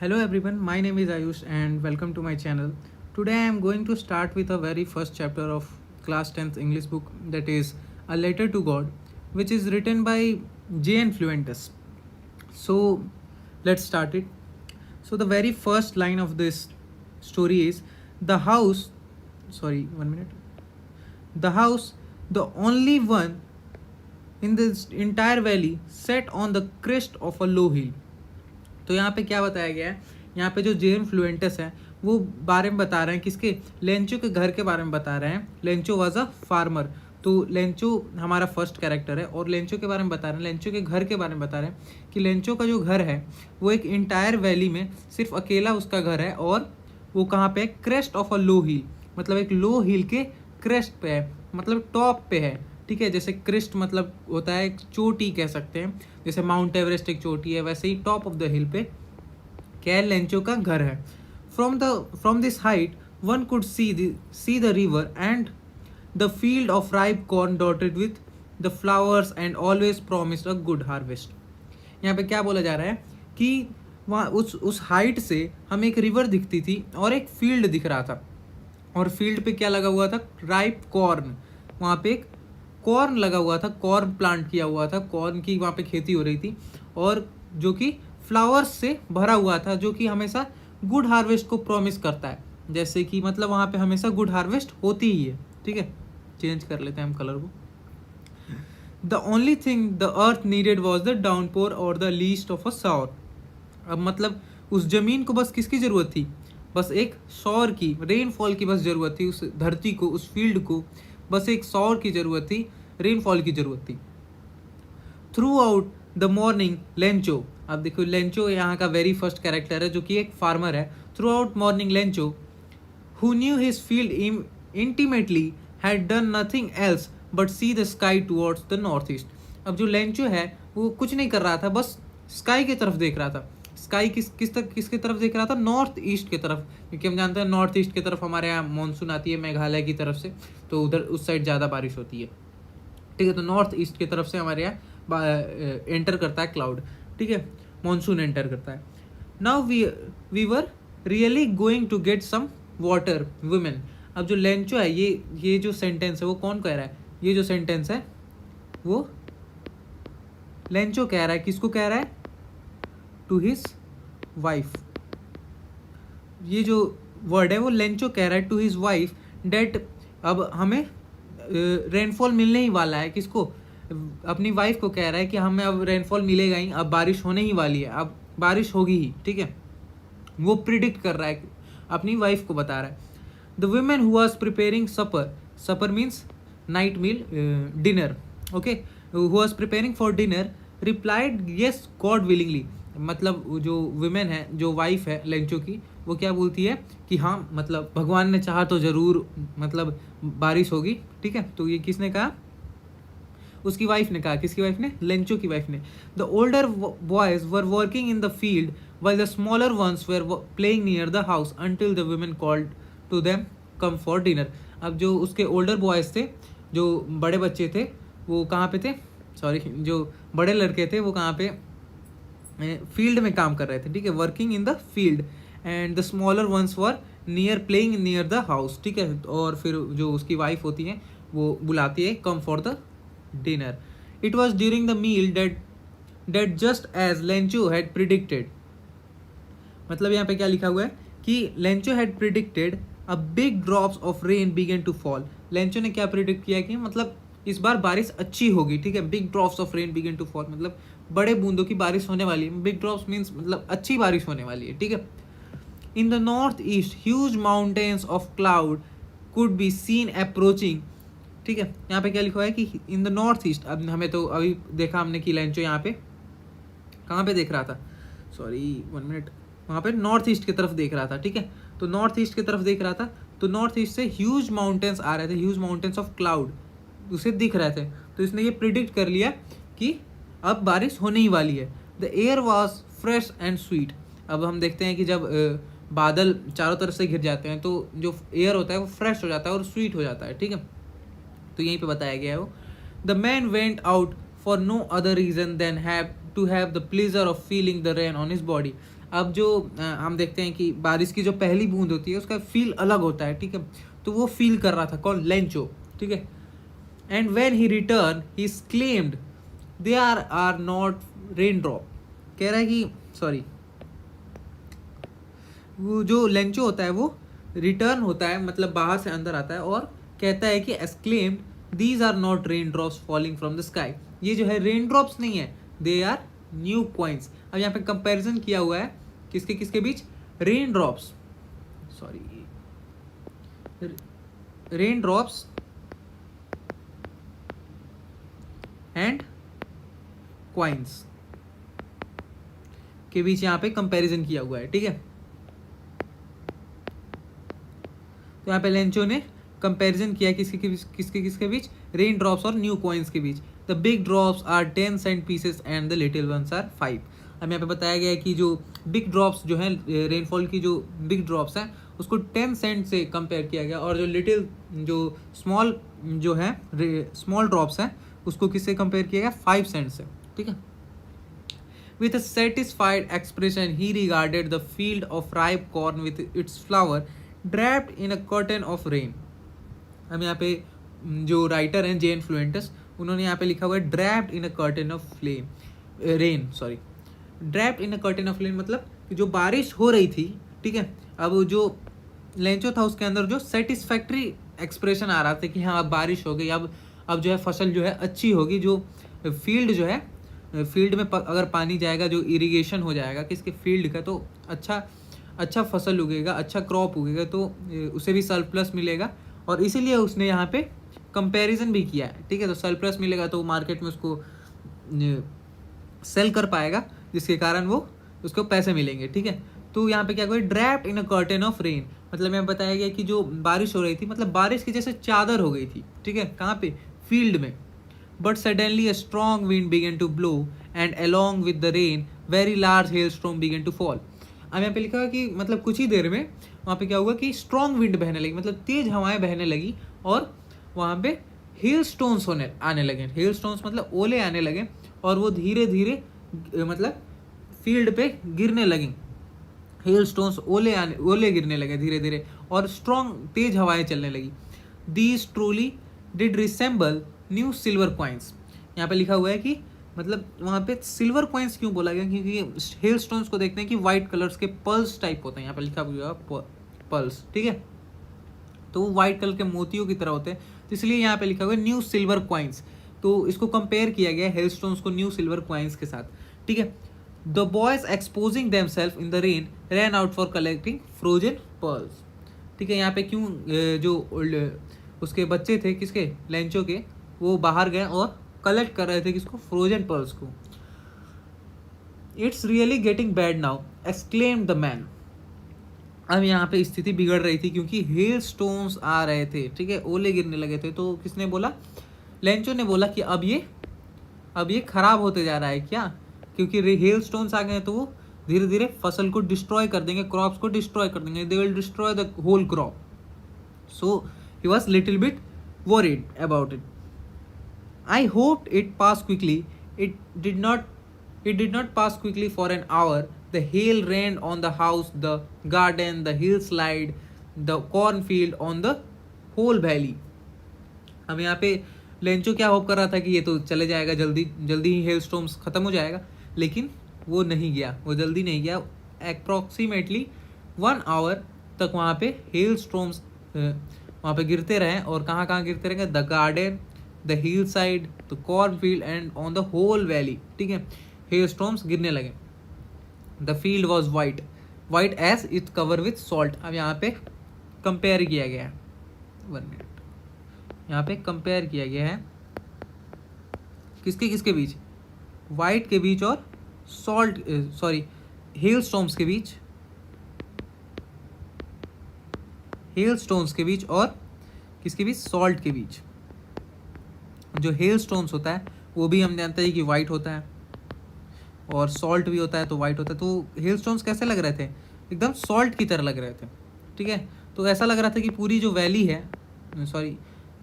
Hello everyone, my name is Ayush and welcome to my channel. Today I am going to start with a very first chapter of class 10th English book, that is A Letter to God, which is written by J.N. Fluentus. So let's start it. So the very first line of this story is the house, sorry, 1 minute. The house, the only one in this entire valley, set on the crest of a low hill. तो यहाँ पे क्या बताया गया है, यहाँ पे जो जेम फ्लुएंटस है वो बारे में बता रहे हैं किसके, लेंचो के घर के बारे में बता रहे हैं. Lencho was a farmer. तो लेंचो हमारा फर्स्ट कैरेक्टर है और लेंचो के बारे में बता रहे हैं, लेंचो के घर के बारे में बता रहे हैं कि लेंचो का जो घर है वो एक इंटायर वैली में सिर्फ अकेला उसका घर है और वो कहाँ पे है, क्रेस्ट ऑफ अ लो हिल. मतलब एक लो हिल के क्रेस्ट पे है, मतलब टॉप पे है. ठीक है, जैसे क्रिस्ट मतलब होता है एक चोटी कह सकते हैं, जैसे माउंट एवरेस्ट एक चोटी है, वैसे ही टॉप ऑफ द हिल पे क्या लेंचो का घर है. From this height one could see the river and the field of ripe corn dotted with the flowers and always promised a good harvest. यहाँ पे क्या बोला जा रहा है कि वहाँ उस हाइट से हमें एक रिवर दिखती थी और एक फील्ड दिख रहा था, और फील्ड पे क्या लगा हुआ था, राइप कॉर्न. वहाँ पे एक कॉर्न लगा हुआ था, कॉर्न प्लांट किया हुआ था, कॉर्न की वहाँ पे खेती हो रही थी, और जो कि फ्लावर्स से भरा हुआ था, जो कि हमेशा गुड हार्वेस्ट को प्रॉमिस करता है. जैसे कि मतलब वहाँ पे हमेशा गुड हार्वेस्ट होती ही है. ठीक है, चेंज कर लेते हैं हम कलर को. The only thing the earth needed was the downpour और the least of a shower. अब मतलब उस जमीन को बस किसकी ज़रूरत थी, बस एक शॉवर की, रेनफॉल की बस ज़रूरत थी. उस धरती को, उस फील्ड को बस एक शॉवर की ज़रूरत थी, रेनफॉल की ज़रूरत थी. Through out the morning Lencho. अब देखो लेंचो यहाँ का वेरी फर्स्ट कैरेक्टर है जो कि एक फार्मर है. Through out morning Lencho who knew his field intimately had done nothing else but see the sky towards the northeast. अब जो लेंचो है वो कुछ नहीं कर रहा था, बस स्काई की तरफ देख रहा था. स्काई किसकी तरफ देख रहा था, नॉर्थ ईस्ट की तरफ, क्योंकि हम जानते हैं नॉर्थ ईस्ट की तरफ हमारे यहाँ मानसून आती है मेघालय की तरफ से, तो उधर उस साइड ज़्यादा बारिश होती है. ठीक है, तो नॉर्थ ईस्ट की तरफ से हमारे यहाँ एंटर करता है क्लाउड. ठीक है, मानसून एंटर करता है. Now we were really going to get some water women. अब जो लेंचो है, ये जो सेंटेंस है वो कौन कह रहा है, ये जो सेंटेंस है वो लेंचो कह रहा है. किसको कह रहा है, टू हिज वाइफ. ये जो वर्ड है वो लेंचो कह रहा है टू हिज वाइफ डेट अब हमें रेनफॉल मिलने ही वाला है. किसको, अपनी वाइफ को कह रहा है कि हमें अब रेनफॉल मिलेगा ही, अब बारिश होने ही वाली है, अब बारिश होगी ही. ठीक है, वो प्रिडिक्ट कर रहा है, अपनी वाइफ को बता रहा है. The women who was preparing supper, supper means night meal, dinner. Okay, who was preparing for dinner replied yes God willingly. मतलब जो वुमेन है, जो वाइफ है लेंचो की, वो क्या बोलती है कि हाँ, मतलब भगवान ने चाहा तो ज़रूर मतलब बारिश होगी. ठीक है, तो ये किसने कहा, उसकी वाइफ ने कहा. किसकी वाइफ ने, लेंचो की वाइफ ने. The older boys were working in the field while the smaller ones were playing near the house until the women called to them come for dinner. अब जो उसके ओल्डर बॉयज़ थे, जो बड़े बच्चे थे, वो कहाँ पे थे, सॉरी, जो बड़े लड़के थे वो कहाँ पे, फील्ड में काम कर रहे थे. ठीक है, working in the field. And the smaller ones were near playing near the house. ठीक है, और फिर जो उसकी वाइफ होती है वो बुलाती है come for the dinner. It was during the meal date just as Lencho had predicted. मतलब यहाँ पे क्या लिखा हुआ है कि Lencho had predicted a big drops of rain began to fall. Lencho ने क्या प्रिडिक्ट किया कि मतलब इस बार बारिश अच्छी होगी. ठीक है, big drops of rain began to fall मतलब बड़े बूंदों की बारिश होने वाली है. बिग ड्रॉप्स मीन्स मतलब अच्छी बारिश होने वाली है. ठीक है. In the north east huge mountains of cloud could be seen approaching. ठीक है, यहाँ पे क्या लिखा हुआ है कि इन द नॉर्थ ईस्ट. अब हमें तो अभी देखा हमने कि लेंचो यहाँ पे कहाँ पे देख रहा था, सॉरी 1 मिनट, वहाँ पे नॉर्थ ईस्ट की तरफ देख रहा था. ठीक है, तो नॉर्थ ईस्ट की तरफ देख रहा था, तो नॉर्थ ईस्ट से ह्यूज माउंटेन्स आ रहे थे, ह्यूज माउंटेन्स ऑफ क्लाउड उसे दिख रहे थे. तो इसने ये प्रिडिक्ट कर लिया कि अब बारिश होने ही वाली है. The air was fresh and sweet. अब हम देखते हैं कि जब बादल चारों तरफ से घिर जाते हैं तो जो एयर होता है वो फ्रेश हो जाता है और स्वीट हो जाता है. ठीक है, तो यहीं पे बताया गया है वो. The man went out for no other reason than have to have the pleasure of feeling the rain on his body. अब जो हम देखते हैं कि बारिश की जो पहली बूंद होती है उसका फील अलग होता है, ठीक है। तो वो फील कर रहा था, कौन, लेंचो, ठीक है। And when he return he claimed they are not rain drop. कह रहा है कि सॉरी, वो जो लेंचो होता है वो रिटर्न होता है, मतलब बाहर से अंदर आता है और कहता है कि exclaimed these are not rain drops falling from the sky. ये जो है रेन ड्रॉप्स नहीं है, दे आर न्यू कॉइन्स। अब यहाँ पे कंपैरिजन किया हुआ है किसके किसके बीच, rain drops, sorry, rain drops and coins के बीच यहाँ पे कंपैरिजन किया हुआ है, ठीक है। तो यहाँ पे लेंचो ने कंपैरिजन किया किसके बीच, रेन ड्रॉप्स और न्यू कॉइन्स के बीच। The big drops are 10 cent pieces and the little ones are 5। अब यहाँ पे बताया गया है कि जो बिग ड्रॉप्स जो है, रेनफॉल की जो बिग ड्रॉप्स हैं उसको 10 सेंट से कंपेयर किया गया, और जो लिटिल जो स्मॉल जो है स्मॉल ड्रॉप्स हैं उसको किससे कंपेयर किया गया, 5 सेंट से, ठीक है। With a satisfied expression, he regarded the field of ripe corn with its flower draped in a curtain of rain. हम यहाँ पे जो राइटर हैं जेन फ्लुएंटस, उन्होंने यहाँ पे लिखा हुआ है draped in a curtain of flame rain, sorry, draped in a curtain of rain, मतलब जो बारिश हो रही थी, ठीक है। अब जो लेंचो था उसके अंदर जो सेटिस्फैक्ट्री एक्सप्रेशन आ रहा था कि हाँ अब बारिश हो गई, अब जो है फसल जो है अच्छी होगी, जो फील्ड जो है फील्ड में अगर पानी जाएगा, जो इरिगेशन हो जाएगा किसके फील्ड का, तो अच्छा फसल उगेगा, अच्छा क्रॉप उगेगा, तो उसे भी सरप्लस मिलेगा। और इसीलिए उसने यहाँ पे कंपैरिजन भी किया है, ठीक है। तो सरप्लस मिलेगा तो मार्केट में उसको सेल कर पाएगा, जिसके कारण वो उसको पैसे मिलेंगे, ठीक है। तो यहाँ पे क्या हुआ, draped in a curtain of rain, मतलब यहाँ बताया गया कि जो बारिश हो रही थी, मतलब बारिश की जैसे चादर हो गई थी, ठीक है। कहाँ पे, फील्ड में। But suddenly a strong wind began to blow and along with the rain very large hailstorm began to fall. अब यहाँ पे लिखा है कि मतलब कुछ ही देर में वहाँ पे क्या हुआ कि स्ट्रॉन्ग विंड बहने लगी, मतलब तेज हवाएं बहने लगी, और वहाँ पे हेल स्टोन्स आने लगे। हेल स्टोन्स मतलब ओले आने लगे, और वो धीरे धीरे मतलब फील्ड पे गिरने लगे। हेल स्टोन्स ओले गिरने लगे धीरे धीरे, और स्ट्रॉन्ग तेज हवाएं चलने लगी। These truly did resemble new silver coins. यहाँ पे लिखा हुआ है कि मतलब वहाँ पे सिल्वर कॉइन्स क्यों बोला गया, क्योंकि हेल स्टोन्स को देखते हैं कि वाइट कलर्स के पल्स टाइप होते हैं, यहाँ पे लिखा हुआ पल्स, ठीक है। तो वो वाइट कलर के मोतियों की तरह होते हैं, तो इसलिए यहाँ पे लिखा हुआ है न्यू सिल्वर कॉइन्स। तो इसको कंपेयर किया गया हेल स्टोन्स को न्यू सिल्वर कॉइन्स के साथ, ठीक है। The boys exposing themselves in the rain ran out for collecting frozen pearls, ठीक है। यहाँ पे क्यों जो उसके बच्चे थे किसके, लेंचो के, वो बाहर गए और कलेक्ट कर रहे थे किसको, फ्रोजन पर्ल्स को। It's really getting bad now exclaimed the man. अब यहाँ पे स्थिति बिगड़ रही थी क्योंकि हेल स्टोन्स आ रहे थे, ठीक है, ओले गिरने लगे थे। तो किसने बोला, लेंचो ने बोला कि अब ये खराब होते जा रहा है क्या, क्योंकि हेल स्टोन्स आ गए तो वो धीरे धीरे फसल को डिस्ट्रॉय कर देंगे, क्रॉप्स को डिस्ट्रॉय कर देंगे, they will destroy the whole crop. So he was little bit worried about it. I hoped it passed quickly. It did not. It did not pass quickly for an hour. The hail rained on the house, the garden, the hillside, the cornfield, on the whole valley. हम यहाँ पे Lencho क्या hope कर रहा था कि ये तो चले जाएगा, जल्दी ही हेल स्टॉर्म्स खत्म हो जाएगा, लेकिन वो नहीं गया, वो जल्दी नहीं गया। अप्रॉक्सीमेटली 1 आवर तक वहाँ पे हेल स्टॉर्म्स वहाँ पे गिरते रहे, और कहाँ गिरते रहेंगे, the garden, the hill side, the cornfield and on the whole valley, ठीक है। हेल स्टॉर्म्स गिरने लगे। The field was white as it cover with salt. अब यहाँ पे कंपेयर किया गया है, 1 मिनट, यहाँ पे कंपेयर किया गया है किसके बीच, वाइट के बीच और सॉल्ट, सॉरी, हेल स्टॉर्म्स के बीच, हेल स्टोन्स के बीच, और किसके बीच, सॉल्ट के बीच। जो हेल स्टोन्स होता है वो भी हम जानते हैं कि वाइट होता है, और सॉल्ट भी होता है तो वाइट होता है। तो हेल स्टोन्स कैसे लग रहे थे, एकदम सॉल्ट की तरह लग रहे थे, ठीक है। तो ऐसा लग रहा था कि पूरी जो वैली है, सॉरी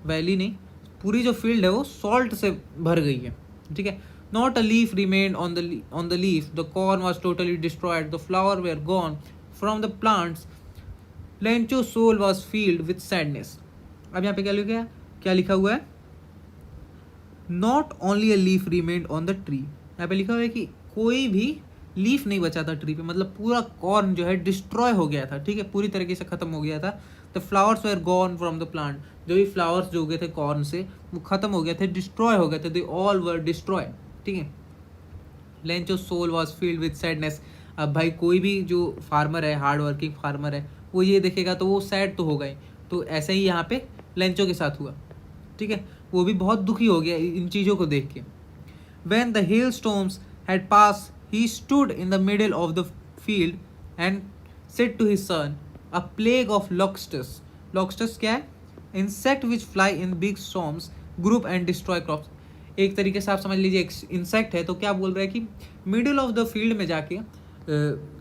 वैली नहीं, पूरी जो फील्ड है वो सॉल्ट से भर गई है, ठीक है। Not a leaf remained on the leaf. The corn was totally destroyed. The flowers were gone from the plants. Lencho's soul was filled with sadness. अब यहाँ पे क्या लिखा हुआ है? Not only a leaf remained on the tree. यहाँ पे लिखा हुआ है कि कोई भी लीफ नहीं बचा था ट्री पे, मतलब पूरा कॉर्न जो है डिस्ट्रॉय हो गया था, ठीक है, पूरी तरीके से खत्म हो गया था. The flowers were gone from the plant. जो भी फ्लावर्स जो उगे थे कॉर्न से वो खत्म हो गए थे, डिस्ट्रॉय हो गए थे. दे ऑल वर डिस्ट्रॉय, ठीक है. Lencho soul was filled with sadness. अब भाई कोई भी जो फार्मर है, हार्ड वर्किंग फार्मर है, वो ये देखेगा तो वो सैड तो होगा ही. तो ऐसे ही यहाँ पे लेंचो के साथ हुआ, ठीक है. वो भी बहुत दुखी हो गया इन चीज़ों को देख के. When the hailstorms had passed, he stood in the middle of the field and said to his son, a plague of locusts. Locusts क्या है? Insect which fly in big storms, group and destroy crops. एक तरीके से आप समझ लीजिए एक insect है. तो क्या बोल रहा है कि मिडिल ऑफ द फील्ड में जाके,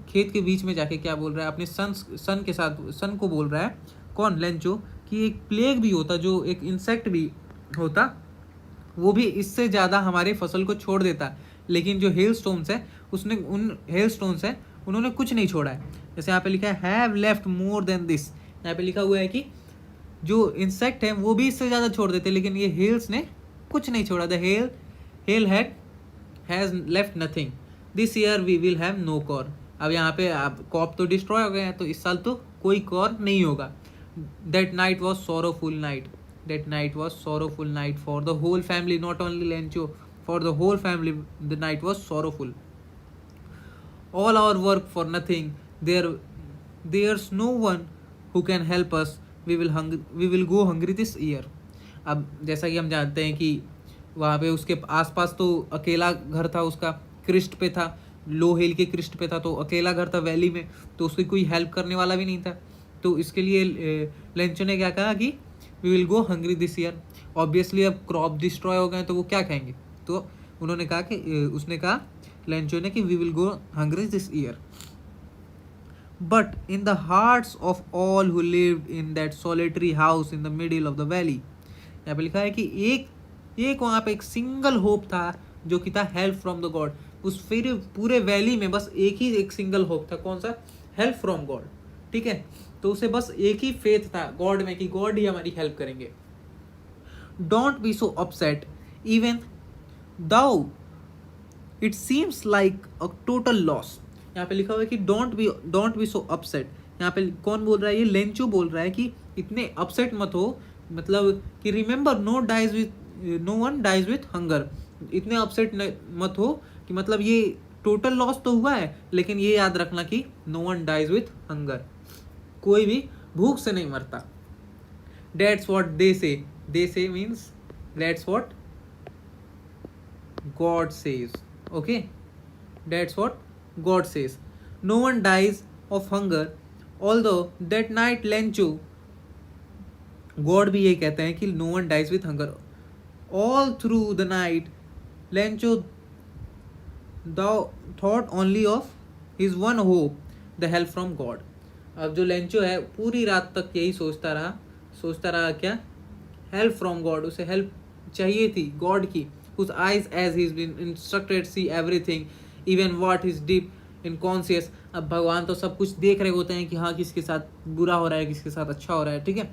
खेत के बीच में जाके क्या बोल रहा है अपने सन के साथ, सन को बोल रहा है कौन? लेंचो, कि एक प्लेग भी होता, जो एक इंसेक्ट भी होता, वो भी इससे ज़्यादा हमारे फसल को छोड़ देता. लेकिन जो हेल स्टोन्स है उसने उन हेल स्टोन्स है उन्होंने कुछ नहीं छोड़ा है. जैसे यहाँ पे लिखा है have left more than this. यहाँ पे लिखा हुआ है कि जो इंसेक्ट है वो भी इससे ज़्यादा छोड़ देते, लेकिन ये हेल्स ने कुछ नहीं छोड़ा. The hail has left nothing. This year we will have no corn. अब यहाँ पे आप क्रॉप तो डिस्ट्रॉय हो गए हैं, तो इस साल तो कोई कॉर्न नहीं होगा. That night was sorrowful night. That night was sorrowful night for the whole family, not only Lencho, for the whole family. The night was sorrowful. All our work for nothing. There's no one who can help us. We will go hungry this year. अब जैसा कि हम जानते हैं कि वहाँ पे उसके आसपास तो अकेला घर था, उसका क्रिस्ट पे था, लो हिल के क्रिस्ट पे था, तो अकेला घर था वैली में, तो उसकी कोई हेल्प करने वाला भी नहीं था. तो इसके लिए लेंचो ने क्या कहा कि we will go hungry this year. Obviously अब क्रॉप डिस्ट्रॉय हो गए तो वो क्या खाएंगे. तो उन्होंने कहा कि उसने कहा लेंचो ने कि we will go hungry this year. But in the hearts of all who lived in that solitary house in the middle of the valley. यहाँ पे लिखा है कि एक वहाँ पे एक सिंगल होप था जो कि था हेल्प फ्रॉम द गॉड. उस फिर पूरे वैली में बस एक सिंगल होप था. कौन सा? हेल्प फ्रॉम गॉड, ठीक है. तो उसे बस एक ही फेथ था गॉड में कि गॉड ही हमारी हेल्प करेंगे. Don't be so upset even though it seems like a total loss. यहाँ पे लिखा हुआ है कि डोंट बी सो अपसेट. यहाँ पे कौन बोल रहा है? ये लेंचो बोल रहा है कि इतने अपसेट मत हो, मतलब कि remember no one dies with hunger. इतने अपसेट मत हो कि मतलब ये टोटल लॉस तो हुआ है, लेकिन ये याद रखना कि no one dies with hunger. कोई भी भूख से नहीं मरता. That's what they say. They say means that's what God says. Okay? That's what God says. No one dies of hunger. Although that night Lencho, God भी ये कहते हैं कि no one dies with hunger. All through the night, Lencho thought only of his one hope, the help from God. अब जो Lencho है पूरी रात तक यही सोचता रहा क्या? Help from God. उसे हेल्प चाहिए थी गॉड की. whose eyes as he's been instructed see everything even what is deep in conscious. अब भगवान तो सब कुछ देख रहे होते हैं कि हाँ किसके साथ बुरा हो रहा है, किसके साथ अच्छा हो रहा है, ठीक है.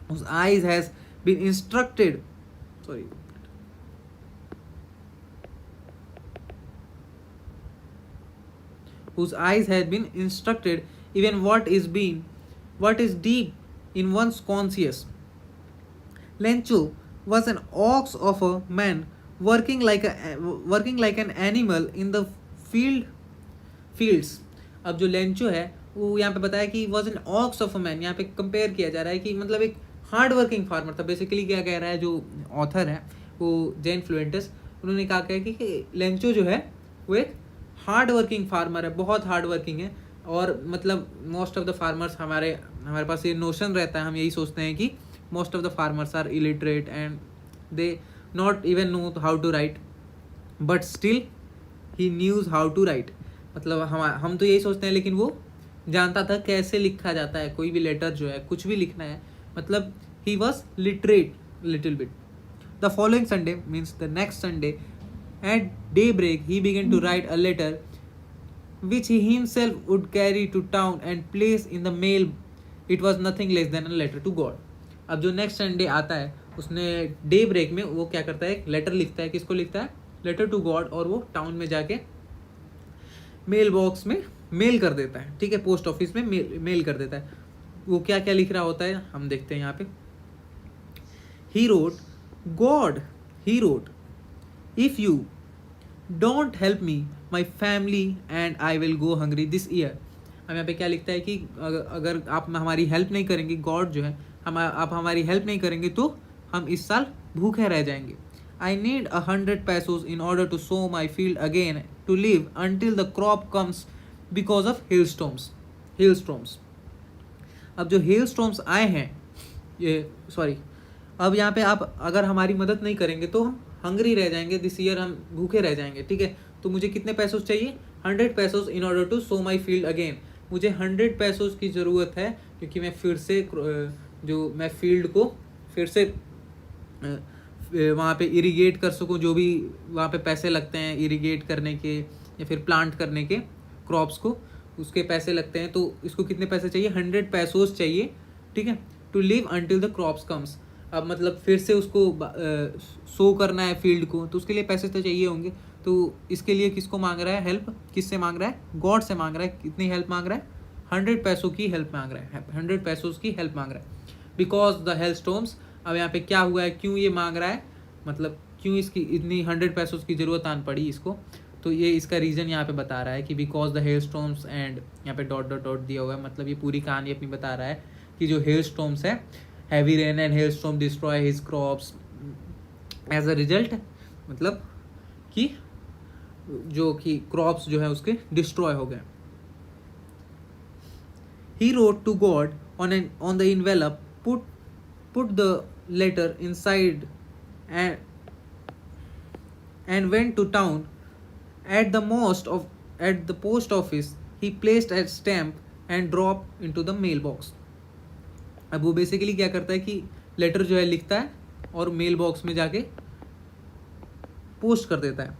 whose eyes has been instructed, sorry, whose eyes had been instructed even what is deep in one's conscience. Lencho was an ox of a man working like an animal in the fields. अब जो Lencho है वो यहाँ पे बताया कि was an ox of a man. यहाँ पे कंपेयर किया जा रहा है कि मतलब एक हार्ड वर्किंग फार्मर था. बेसिकली क्या कह रहा है जो ऑथर है वो जैन फ्लुएंटस, उन्होंने कहा कि लेंचो जो है वो एक हार्ड वर्किंग फार्मर है, बहुत हार्ड वर्किंग है. और मतलब मोस्ट ऑफ द फार्मर्स हमारे पास ये नोशन रहता है, हम यही सोचते हैं कि most of the farmers are illiterate and they not even know how to write, but still he knows how to write. मतलब हम तो यही सोचते हैं, लेकिन वो जानता था कैसे लिखा जाता है कोई भी लेटर जो है, कुछ भी लिखना है. मतलब he was literate little bit. The following Sunday means the next Sunday At daybreak, he began to write a letter which he himself would carry to town and place in the mail. It was nothing less than a letter to God. अब जो next Sunday आता है उसने day break में वो क्या करता है, एक लेटर लिखता है. किसको लिखता है? Letter to God. और वो टाउन में जाके मेल बॉक्स में मेल कर देता है. ठीक है, पोस्ट ऑफिस में मेल कर देता है. वो क्या क्या लिख रहा होता है हम देखते हैं यहाँ पे. He wrote, God, he wrote, if you don't help me my family and I will go hungry this year. हम यहाँ पे क्या लिखता है कि अगर आप हमारी हेल्प नहीं करेंगे, गॉड जो है आप हमारी हेल्प नहीं करेंगे तो हम इस साल भूखे रह जाएंगे. I need 100 pesos in order to sow my field again to live until the crop comes because of hailstorms. अब जो हेलस्टॉर्म्स आए हैं, ये सॉरी, अब यहाँ पे आप अगर हमारी मदद नहीं करेंगे तो हम हंग्री रह जाएंगे दिस ईयर, हम भूखे रह जाएंगे. ठीक है, तो मुझे कितने पैसोज चाहिए? 100 pesos in order to sow my field again. मुझे 100 pesos की ज़रूरत है क्योंकि मैं फिर से जो मैं फील्ड को फिर से वहाँ पे इरिगेट कर सकूँ. जो भी वहाँ पे पैसे लगते हैं इरिगेट करने के या फिर प्लांट करने के क्रॉप्स को, उसके पैसे लगते हैं. तो इसको कितने पैसे चाहिए? 100 pesos चाहिए. ठीक है, to live until the crops comes. अब मतलब फिर से उसको सो करना है फील्ड को, तो उसके लिए पैसे तो चाहिए होंगे. तो इसके लिए किसको मांग रहा है हेल्प? किससे मांग रहा है? गॉड से मांग रहा है. कितनी हेल्प मांग रहा है? 100 pesos की हेल्प मांग रहा है. 100 pesos की हेल्प मांग रहा है बिकॉज द हेलस्टॉर्म्स. अब यहाँ पे क्या हुआ है, क्यों ये मांग रहा है, मतलब क्यों इसकी इतनी 100 pesos की ज़रूरत आन पड़ी इसको. तो ये इसका रीज़न यहाँ पे बता रहा है कि बिकॉज द हेलस्टॉर्म्स एंड यहाँ पे डॉट डॉट डॉट दिया हुआ है. मतलब ये पूरी कहानी अपनी बता रहा है कि जो हेलस्टॉर्म्स है, heavy rain and hailstorm destroy his crops. As a result मतलब कि जो कि क्रॉप्स जो है उसके डिस्ट्रॉय हो गए. He wrote to God on the envelope, put the letter inside and went to town. At the post office he placed a stamp and dropped into the mailbox. अब वो बेसिकली क्या करता है कि लेटर जो है लिखता है और मेल बॉक्स में जाके पोस्ट कर देता है.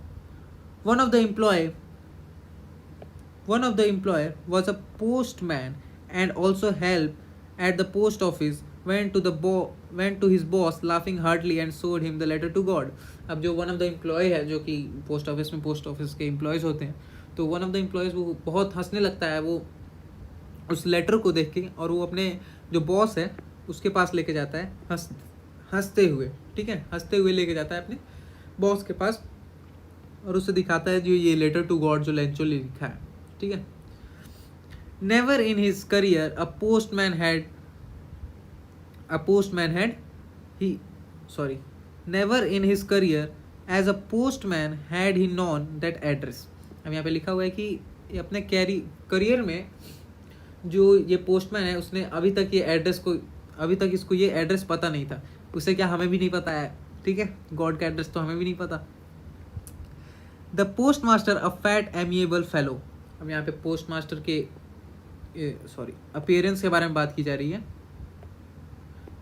One of the employer was a postman and also helped at the post office. Went to his boss laughing heartily and showed him the letter to God. अब जो one of the employee है, जो कि post office के employees होते हैं, तो one of the employees वो बहुत हंसने लगता है वो उस लेटर को देख के, और वो अपने जो बॉस है उसके पास लेके जाता है हंसते हुए. ठीक है, हंसते हुए लेके जाता है अपने बॉस के पास और उसे दिखाता है जो ये लेटर टू गॉड जो लेंचो लिखा है. ठीक है. Never in his career a postman had never in his career as a postman had he known that address. अब यहाँ पे लिखा हुआ है कि अपने करियर में जो ये पोस्टमैन है उसने अभी तक इसको ये एड्रेस पता नहीं था. उसे क्या, हमें भी नहीं पता है. ठीक है, गॉड का एड्रेस तो हमें भी नहीं पता. The post master a fat amiable fellow. अब यहाँ पे पोस्ट मास्टर के अपीयरेंस के बारे में बात की जा रही है.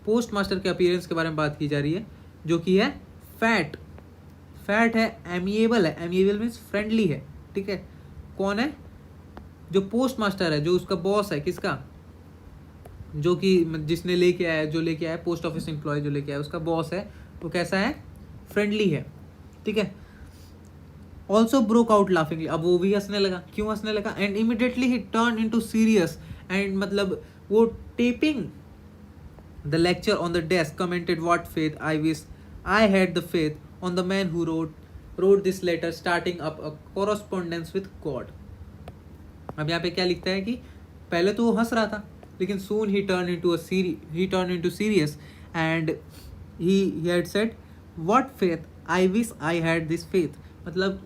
पोस्ट मास्टर के अपीयरेंस के बारे में बात की जा रही है, जो कि है फैट है, एमिएबल है. एमिएबल मीन्स फ्रेंडली है. ठीक है, कौन है? जो पोस्ट मास्टर है, जो उसका बॉस है. किसका? जो कि जिसने लेके आया पोस्ट ऑफिस एम्प्लॉय जो लेके आया, उसका बॉस है. वो कैसा है? फ्रेंडली है. ठीक है. Also broke out laughingly. अब वो भी हंसने लगा. क्यों हंसने लगा? एंड इमिडिएटली ही टर्न इनटू सीरियस एंड मतलब वो tapping the lecture on the desk commented, what faith I wish I had the faith on the man who wrote this letter starting up a correspondence with God. अब यहाँ पे क्या लिखता है कि पहले तो वो हंस रहा था, लेकिन soon he turned into serious and he had said, what faith I wish I had this faith. मतलब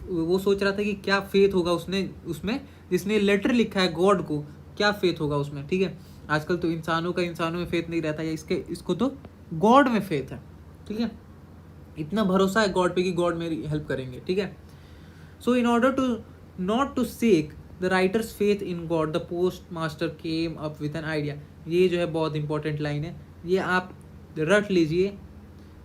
वो सोच रहा था कि क्या फेथ होगा उसमें जिसने लेटर लिखा है गॉड को, क्या फेथ होगा उसमें. ठीक है, आजकल तो इंसानों में फेथ नहीं रहता है, इसको तो गॉड में फेथ है. ठीक है, इतना भरोसा है गॉड पे कि गॉड मेरी हेल्प करेंगे. ठीक है. So in order to not to shake the writer's faith in God the postmaster came up with an idea. ये जो है बहुत इंपॉर्टेंट लाइन है, ये आप रट लीजिए.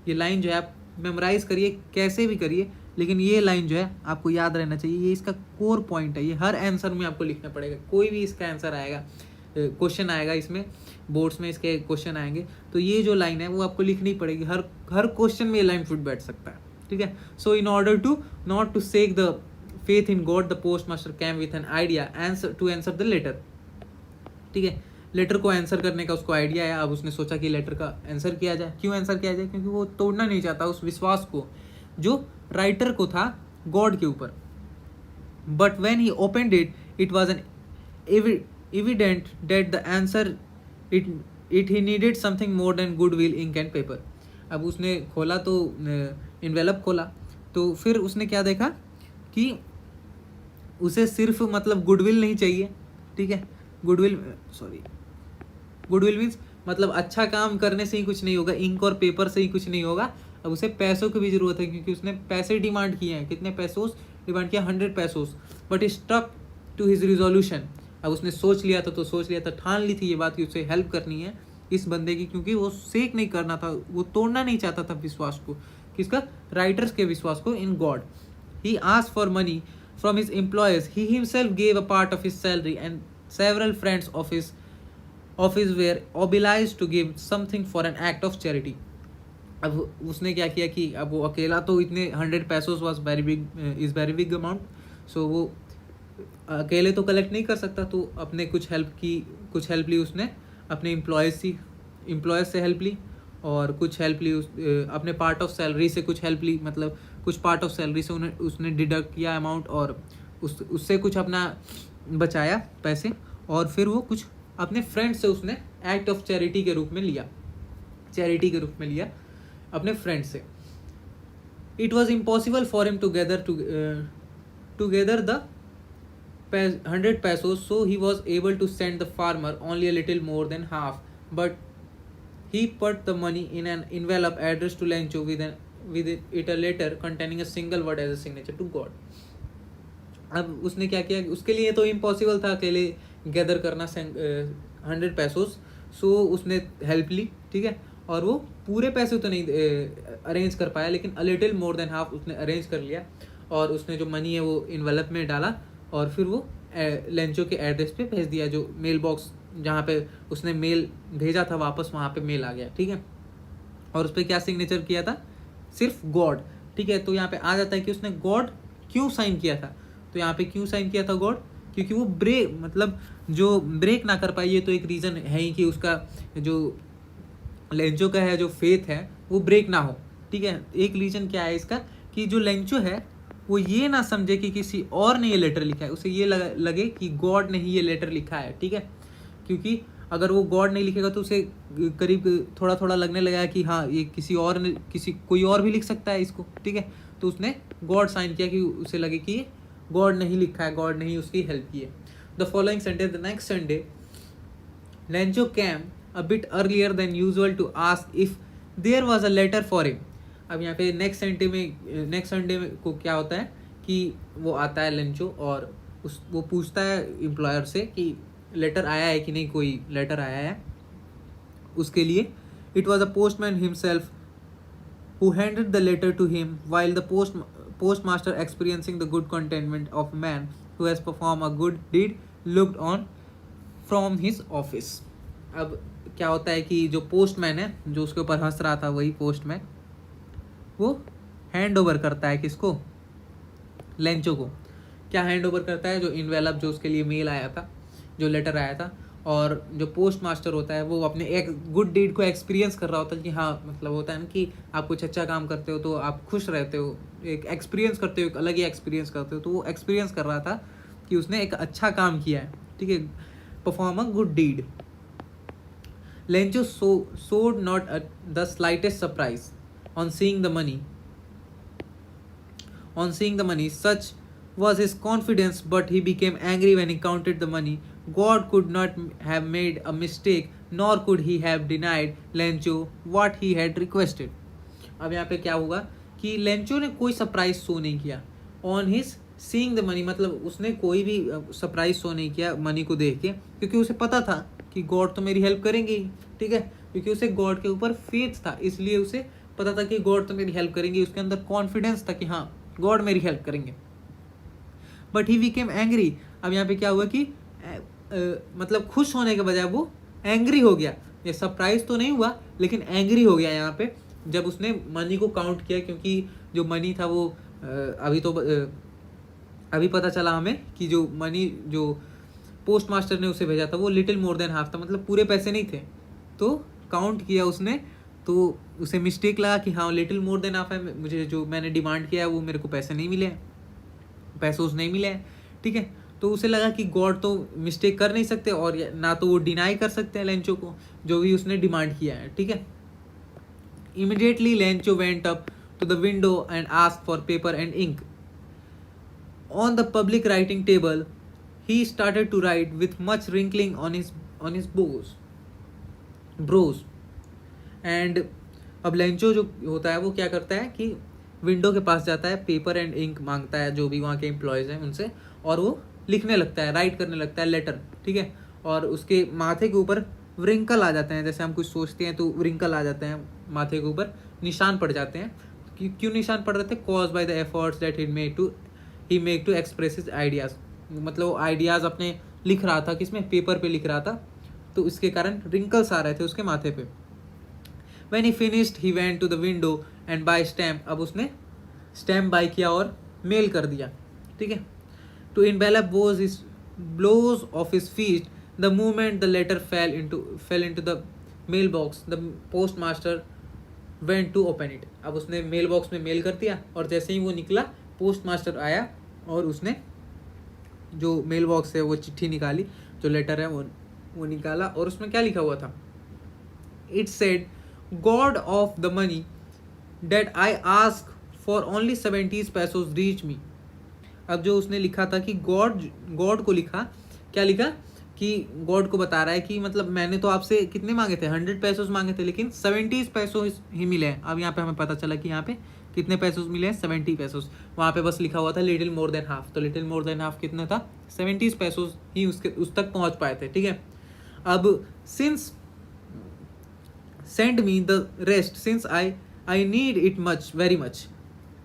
ये लाइन जो है आप मेमोराइज करिए, कैसे भी करिए, लेकिन ये लाइन जो है आपको याद रहना चाहिए, ये इसका कोर पॉइंट है, ये हर आंसर में आपको लिखना पड़ेगा। कोई भी इसका आंसर आएगा, क्वेश्चन आएगा इसमें, बोर्ड्स में इसके क्वेश्चन आएंगे, तो ये जो लाइन है वो आपको लिखनी पड़ेगी। हर हर क्वेश्चन में ये लाइन फिट बैठ सकता है, ठीक है। So in order to not to shake the faith in God, the postmaster came with an idea answer to answer the letter, ठीक है। लेटर को आंसर करने का उसको आइडिया आया, अब उसने सोचा कि लेटर का आंसर किया जाए। क्यों आंसर किया जाए? क्योंकि वो तोड़ना नहीं चाहता उस विश्वास को जो राइटर को था गॉड के ऊपर। But when he opened it, it was an evident that the answer it he needed something more than goodwill, ink and paper. अब उसने खोला तो इन्वेलप खोला, तो फिर उसने क्या देखा कि उसे सिर्फ मतलब गुडविल नहीं चाहिए, ठीक है। गुडविल मीन्स मतलब अच्छा काम करने से ही कुछ नहीं होगा, इंक और पेपर से ही कुछ नहीं होगा। अब उसे पैसों की भी जरूरत है, क्योंकि उसने पैसे डिमांड किए हैं। कितने पैसोस डिमांड किया? 100 pesos. But stuck to his resolution. अब उसने सोच लिया था, ठान ली थी ये बात कि उसे हेल्प करनी है इस बंदे की, क्योंकि वो सेक नहीं करना था, वो तोड़ना नहीं चाहता था विश्वास को, किसका? राइटर्स के विश्वास को in God. He asked for money from his employers, he himself gave a part of his salary and several friends of his were obliged to give something for an act of charity. अब उसने क्या किया कि अब वो अकेला तो इतने 100 पैसोस वाज वेरी बिग अमाउंट, सो वो अकेले तो कलेक्ट नहीं कर सकता, तो अपने कुछ हेल्प ली उसने अपने एम्प्लॉयज़ से हेल्प ली, और कुछ हेल्प ली अपने पार्ट ऑफ सैलरी से कुछ हेल्प ली, मतलब कुछ पार्ट ऑफ सैलरी से उसने डिडक्ट किया अमाउंट, और उससे कुछ अपना बचाया पैसे, और फिर वो कुछ अपने फ्रेंड से उसने एक्ट ऑफ चैरिटी के रूप में लिया अपने फ्रेंड से। It was impossible for him to gather the 100 pesos, so he was able to send the farmer only a little more than half, but he put the money in an envelope addressed to Lencho with it a letter containing a single word as a signature to God. अब उसने क्या किया? उसके लिए तो impossible था अकेले gather करना 100 पैसोस, सो उसने हेल्प ली, ठीक है। और वो पूरे पैसे तो नहीं अरेंज कर पाया, लेकिन a little more than half उसने अरेंज कर लिया, और उसने जो मनी है वो इन्वेलप में डाला, और फिर वो लेंचो के एड्रेस पे भेज दिया, जो मेल बॉक्स जहाँ पे उसने मेल भेजा था वापस, वहाँ पे मेल आ गया, ठीक है। और उस पर क्या सिग्नेचर किया था? सिर्फ गॉड, ठीक है। तो यहाँ पे आ जाता है कि उसने गॉड क्यों साइन किया था। तो यहाँ पे क्यों साइन किया था गॉड? क्योंकि वो ब्रेक ना कर पाई। ये तो एक रीज़न है ही कि उसका जो लेंचो का है जो फेथ है वो ब्रेक ना हो, ठीक है। एक रीज़न क्या है इसका कि जो लेंचो है वो ये ना समझे कि किसी और ने ये लेटर लिखा है, उसे ये लगे कि गॉड ने ही ये लेटर लिखा है, ठीक है। क्योंकि अगर वो गॉड नहीं लिखेगा तो उसे करीब थोड़ा थोड़ा लगने लगा कि हाँ ये कोई और भी लिख सकता है इसको, ठीक है। तो उसने गॉड साइन किया कि उसे लगे कि गॉड नहीं लिखा है, गॉड नहीं उसकी हेल्प की है। The following Sunday, the next Sunday, Lencho came a bit earlier than usual to ask if there was a letter for him. अब यहाँ पे नेक्स्ट संडे में को क्या होता है कि वो आता है लेंचो, और वो पूछता है एम्प्लॉयर से कि लेटर आया है कि नहीं, कोई लेटर आया है उसके लिए। It was a postman himself who handed the letter to him, while the postmaster experiencing the good contentment of man who has performed a good deed looked on from his office. अब क्या होता है कि जो postman है जो उसके ऊपर हंस रहा था, वही पोस्टमैन वो हैंड ओवर करता है किसको? लेंचो को। क्या हैंड ओवर करता है? जो इन्वेलप, जो उसके लिए मेल आया था, जो लेटर आया था। और जो पोस्ट मास्टर होता है वो अपने एक गुड डीड को एक्सपीरियंस कर रहा होता है कि हाँ, मतलब होता है ना कि आप कुछ अच्छा काम करते हो तो आप खुश रहते हो, एक एक्सपीरियंस करते हो, एक अलग ही एक्सपीरियंस करते हो। तो वो एक्सपीरियंस कर रहा था कि उसने एक अच्छा काम किया है, ठीक है, perform a good deed. Lencho showed not the slightest surprise on seeing the money. Such was his confidence, but he became angry when he counted the money. God could not have made a mistake, nor could he have denied Lencho what he had requested. अब यहाँ पे क्या होगा कि Lencho ने कोई surprise show नहीं किया on his seeing the money, मतलब उसने कोई भी सरप्राइज शो नहीं किया मनी को देख के, क्योंकि उसे पता था कि गॉड तो मेरी हेल्प करेंगे ही, ठीक है। क्योंकि उसे गॉड के ऊपर फेथ था, इसलिए उसे पता था कि गॉड तो मेरी हेल्प करेंगे। उसके अंदर कॉन्फिडेंस था कि हाँ गॉड मेरी हेल्प करेंगे। But he became angry. अब यहाँ पे क्या हुआ कि मतलब खुश होने के बजाय वो एंग्री हो गया। ये सरप्राइज तो नहीं हुआ लेकिन एंग्री हो गया यहाँ पे जब उसने मनी को काउंट किया, क्योंकि जो मनी था वो अभी पता चला हमें कि जो मनी जो पोस्ट मास्टर ने उसे भेजा था वो लिटिल मोर देन हाफ था, मतलब पूरे पैसे नहीं थे। तो काउंट किया उसने तो उसे मिस्टेक लगा कि हाँ लिटिल मोर देन हाफ है, मुझे जो मैंने डिमांड किया है वो मेरे को पैसे नहीं मिले हैं, पैसे उसे नहीं मिले हैं। ठीक है, तो उसे लगा कि गॉड तो मिस्टेक कर नहीं सकते और ना तो वो डिनाई कर सकते हैं लेंचो को जो भी उसने डिमांड किया है। ठीक है, immediately Lencho went up to the window and asked for paper and ink. On the public writing table he started to write with much wrinkling on his brows and अब Lencho जो होता है वो क्या करता है कि विंडो के पास जाता है, पेपर एंड इंक मांगता है जो भी वहाँ के एम्प्लॉयज़ हैं उनसे, और वो लिखने लगता है, राइट करने लगता है लेटर। ठीक है, और उसके माथे के ऊपर व्रिंकल आ जाते हैं, जैसे हम कुछ सोचते हैं तो व्रिंकल आ जाते हैं माथे के ऊपर, निशान पड़ जाते हैं। क्यों निशान पड़ रहे थे? Cause by the efforts that he make to express his ideas, मतलब वो आइडियाज़ अपने लिख रहा था, किसमें? पेपर पे लिख रहा था, तो इसके कारण रिंकल्स आ रहे थे उसके माथे पे। When he finished, he went to the window and buy stamp। अब उसने स्टैम्प बाई किया और मेल कर दिया। ठीक है, to envelop blows of his feet the moment the letter fell into the mailbox, the postmaster went to open it। अब उसने मेल बॉक्स में मेल कर दिया और जैसे ही वो निकला पोस्ट मास्टर आया और उसने जो मेल बॉक्स है वो चिट्ठी निकाली, जो लेटर है वो निकाला, और उसमें क्या लिखा हुआ था? It said god of the money that I ask for only 70 pesos reach me. अब जो उसने लिखा था कि गॉड को लिखा, क्या लिखा कि गॉड को बता रहा है कि मतलब मैंने तो आपसे कितने मांगे थे? 100 pesos मांगे थे, लेकिन 70 pesos ही मिले हैं। अब यहाँ पे हमें पता चला कि यहाँ पे कितने पैसों मिले हैं? 70 pesos। वहाँ पे बस लिखा हुआ था लिटिल मोर देन हाफ, तो लिटिल मोर देन हाफ कितना था? 70 pesos ही उस तक पहुँच पाए थे। ठीक है, अब since send me the rest since I need it much very much.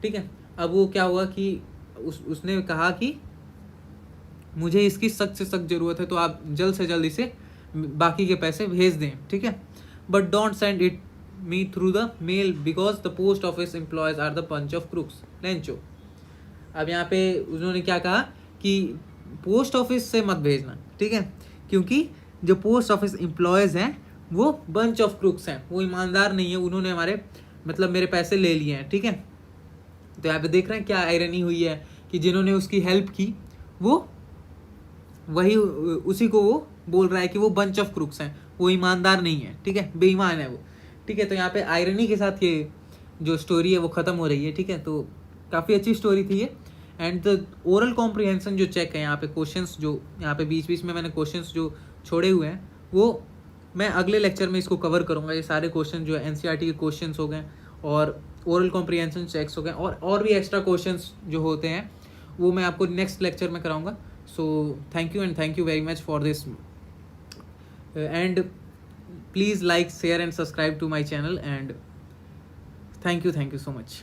ठीक है, अब वो क्या हुआ कि उसने कहा कि मुझे इसकी सख्त से सख्त ज़रूरत है, तो आप जल्द से जल्द इसे बाकी के पैसे भेज दें। ठीक है, but don't send it me through the mail because the post office employees are the bunch of crooks Lencho. अब यहाँ पे उन्होंने क्या कहा कि पोस्ट ऑफिस से मत भेजना। ठीक है, क्योंकि जो पोस्ट ऑफिस एम्प्लॉयज़ हैं वो बंच ऑफ क्रूक्स हैं, वो ईमानदार नहीं है, उन्होंने हमारे मतलब मेरे पैसे ले लिए हैं। ठीक है, तो यहाँ पे देख रहे हैं क्या आयरनी हुई है कि जिन्होंने उसकी हेल्प की वो वही उसी को वो बोल रहा है कि वो बंच ऑफ क्रूक्स हैं, वो ईमानदार नहीं है। ठीक है, बेईमान है वो। ठीक है, तो यहाँ पे आयरनी के साथ ये जो स्टोरी है वो ख़त्म हो रही है। ठीक है, तो काफ़ी अच्छी स्टोरी थी ये। एंड द ओरल कॉम्प्रिहेंशन जो चेक है यहाँ पे, क्वेश्चंस जो यहाँ पे बीच बीच में मैंने क्वेश्चंस जो छोड़े हुए हैं वो मैं अगले लेक्चर में इसको कवर करूँगा। ये सारे क्वेश्चन जो है एनसीईआरटी के क्वेश्चंस हो गए और ओरल कॉम्प्रिहेंशन चेक्स हो गए, और भी एक्स्ट्रा क्वेश्चंस जो होते हैं वो मैं आपको नेक्स्ट लेक्चर में कराऊंगा। So thank you and thank you very much for this, and please like share and subscribe to my channel, and thank you so much.